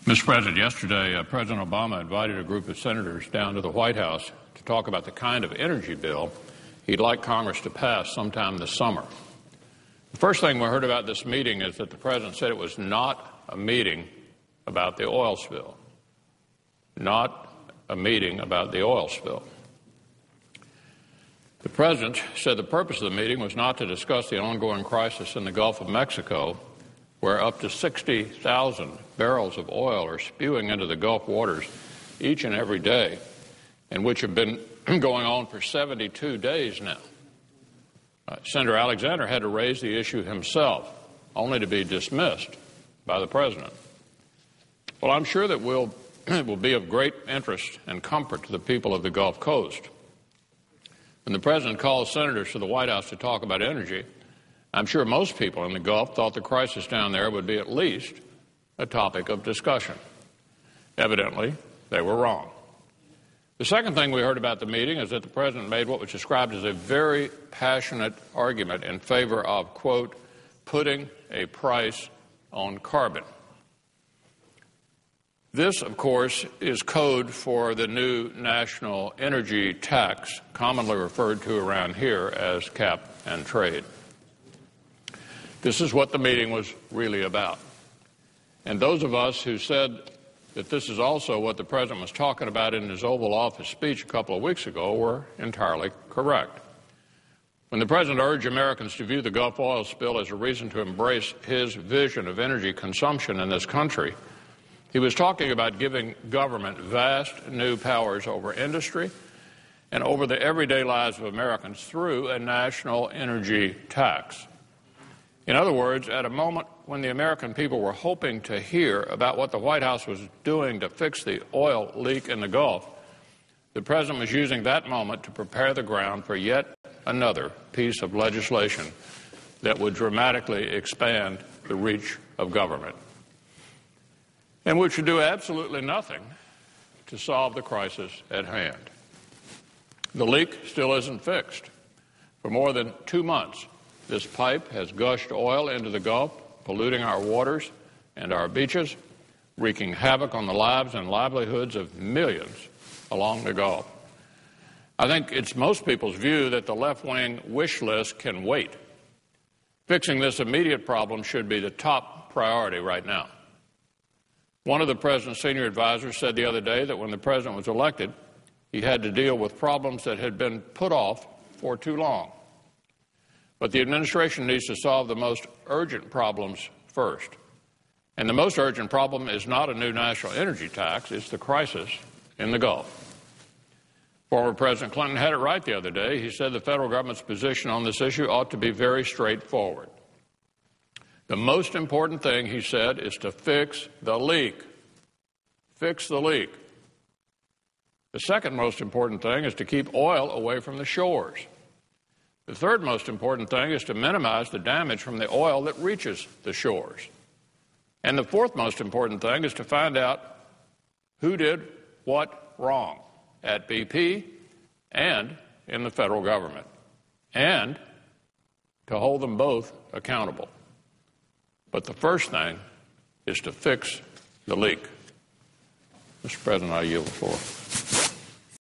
Mr. President, yesterday President Obama invited a group of senators down to the White House to talk about the kind of energy bill he'd like Congress to pass sometime this summer. The first thing we heard about this meeting is that the President said it was not a meeting about the oil spill. Not a meeting about the oil spill. The President said the purpose of the meeting was not to discuss the ongoing crisis in the Gulf of Mexico, where up to 60,000 barrels of oil are spewing into the Gulf waters each and every day, and which have been going on for 72 days now. Senator Alexander had to raise the issue himself, only to be dismissed by the President. Well, I'm sure that it will be of great interest and comfort to the people of the Gulf Coast. When the President called senators to the White House to talk about energy, I'm sure most people in the Gulf thought the crisis down there would be at least a topic of discussion. Evidently, they were wrong. The second thing we heard about the meeting is that the President made what was described as a very passionate argument in favor of, quote, putting a price on carbon. This, of course, is code for the new national energy tax, commonly referred to around here as cap and trade. This is what the meeting was really about. And those of us who said that this is also what the President was talking about in his Oval Office speech a couple of weeks ago were entirely correct. When the President urged Americans to view the Gulf oil spill as a reason to embrace his vision of energy consumption in this country, he was talking about giving government vast new powers over industry and over the everyday lives of Americans through a national energy tax. In other words, at a moment when the American people were hoping to hear about what the White House was doing to fix the oil leak in the Gulf, the President was using that moment to prepare the ground for yet another piece of legislation that would dramatically expand the reach of government, and which would do absolutely nothing to solve the crisis at hand. The leak still isn't fixed. For more than 2 months, this pipe has gushed oil into the Gulf, polluting our waters and our beaches, wreaking havoc on the lives and livelihoods of millions along the Gulf. I think it's most people's view that the left-wing wish list can wait. Fixing this immediate problem should be the top priority right now. One of the President's senior advisors said the other day that when the President was elected, he had to deal with problems that had been put off for too long. But the administration needs to solve the most urgent problems first. And the most urgent problem is not a new national energy tax, it's the crisis in the Gulf. Former President Clinton had it right the other day. He said the federal government's position on this issue ought to be very straightforward. The most important thing, he said, is to fix the leak. Fix the leak. The second most important thing is to keep oil away from the shores. The third most important thing is to minimize the damage from the oil that reaches the shores. And the fourth most important thing is to find out who did what wrong at BP and in the federal government, and to hold them both accountable. But the first thing is to fix the leak. Mr. President, I yield the floor.